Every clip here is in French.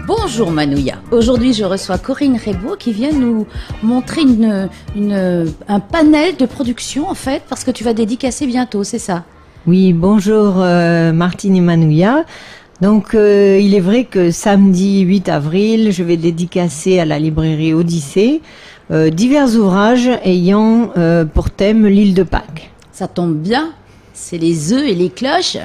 Bonjour Manouya. Aujourd'hui, je reçois Corinne Rebaud qui vient nous montrer un panel de production en fait, parce que tu vas dédicacer bientôt, c'est ça? Oui, bonjour Martine et Manouya. Donc il est vrai que samedi 8 avril, je vais dédicacer à la librairie Odyssée divers ouvrages ayant pour thème l'île de Pâques. Ça tombe bien, c'est les œufs et les cloches.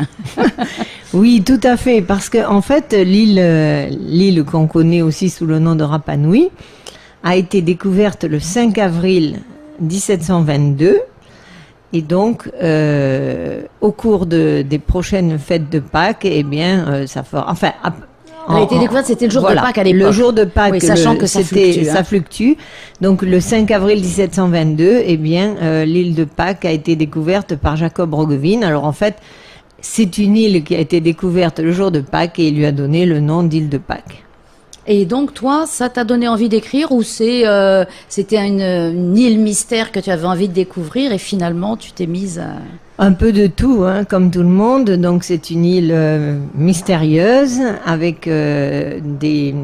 Oui, tout à fait, parce que en fait, l'île qu'on connaît aussi sous le nom de Rapa Nui a été découverte le 5 avril 1722. Et donc, au cours des prochaines fêtes de Pâques, eh bien, ça fera... Enfin, elle a été découverte, c'était le jour de Pâques à l'époque. Le jour de Pâques, oui, sachant que ça fluctue. Donc, le 5 avril 1722, eh bien, l'île de Pâques a été découverte par Jacob Roggeveen. Alors, en fait, c'est une île qui a été découverte le jour de Pâques et il lui a donné le nom d'île de Pâques. Et donc, toi, ça t'a donné envie d'écrire ou c'était une île mystère que tu avais envie de découvrir et finalement, tu t'es mise à... Un peu de tout, hein, comme tout le monde. Donc, c'est une île mystérieuse avec des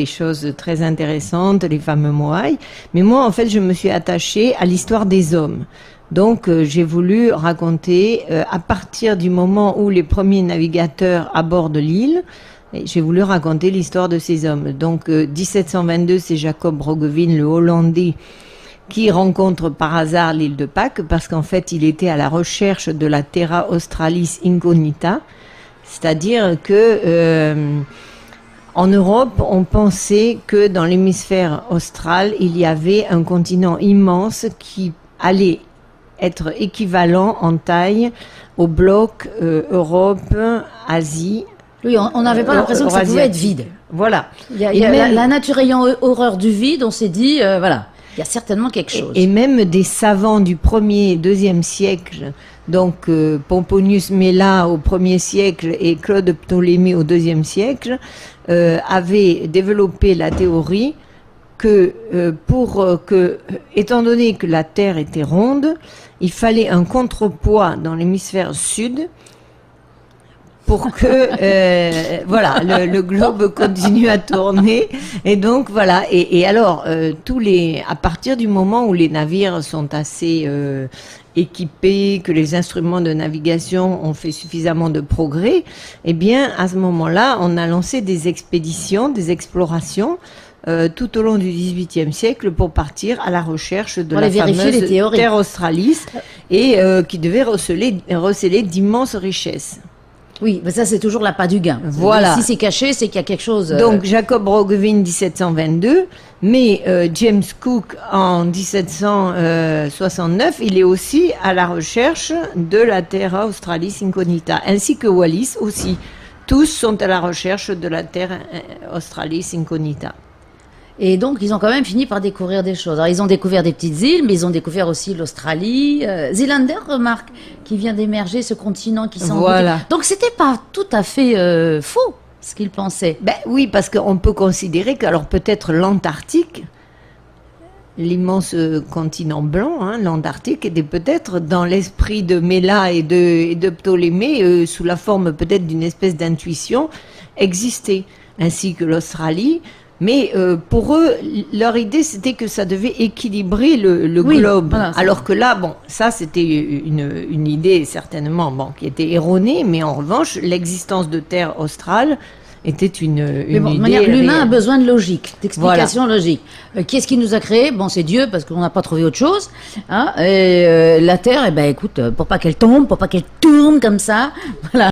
choses très intéressantes, les fameux moaïs. Mais moi, en fait, je me suis attachée à l'histoire des hommes. Donc, j'ai voulu raconter, à partir du moment où les premiers navigateurs abordent l'île, j'ai voulu raconter l'histoire de ces hommes. Donc, 1722, c'est Jacob Roggeveen, le Hollandais, qui rencontre par hasard l'île de Pâques, parce qu'en fait, il était à la recherche de la Terra Australis Incognita, c'est-à-dire que en Europe, on pensait que dans l'hémisphère austral, il y avait un continent immense qui allait être équivalent en taille au bloc Europe, Asie. Oui, on n'avait pas l'impression que ça pouvait être vide. Voilà. La nature ayant horreur du vide, on s'est dit, voilà, il y a certainement quelque chose. Et même des savants du 1er et 2e siècle, donc Pomponius Mela au 1er siècle et Claude Ptolémée au 2e siècle, avaient développé la théorie que étant donné que la Terre était ronde, il fallait un contrepoids dans l'hémisphère sud pour que voilà, le globe continue à tourner. Et donc voilà. Et alors à partir du moment où les navires sont assez équipés, que les instruments de navigation ont fait suffisamment de progrès, eh bien à ce moment-là, on a lancé des expéditions, des explorations. Tout au long du XVIIIe siècle pour partir à la recherche de la fameuse Terre Australis et qui devait recéler d'immenses richesses. Oui, mais ça c'est toujours l'appât du gain. Voilà. Si c'est caché, c'est qu'il y a quelque chose... Donc Jacob Roggeveen 1722, mais James Cook en 1769, il est aussi à la recherche de la Terra Australis Incognita, ainsi que Wallis aussi. Tous sont à la recherche de la Terra Australis Incognita. Et donc, ils ont quand même fini par découvrir des choses. Alors, ils ont découvert des petites îles, mais ils ont découvert aussi l'Australie. Zeelander, remarque, qui vient d'émerger, ce continent qui s'en... Voilà. Donc, c'était pas tout à fait faux, ce qu'ils pensaient. Ben oui, parce qu'on peut considérer que, alors peut-être l'Antarctique, l'immense continent blanc, hein, l'Antarctique, était peut-être dans l'esprit de Mela et de Ptolémée, sous la forme peut-être d'une espèce d'intuition, existait, ainsi que l'Australie. Mais pour eux, leur idée, c'était que ça devait équilibrer le globe. Voilà, alors que là, bon, ça, c'était une idée certainement qui était erronée, mais en revanche, l'existence de Terre australe était une idée. L'humain a besoin de logique, d'explication logique. Qui est-ce qui nous a créés? Bon, c'est Dieu, parce qu'on n'a pas trouvé autre chose. Hein, et la Terre, eh ben, écoute, pour pas qu'elle tombe, pour pas qu'elle tourne comme ça, voilà.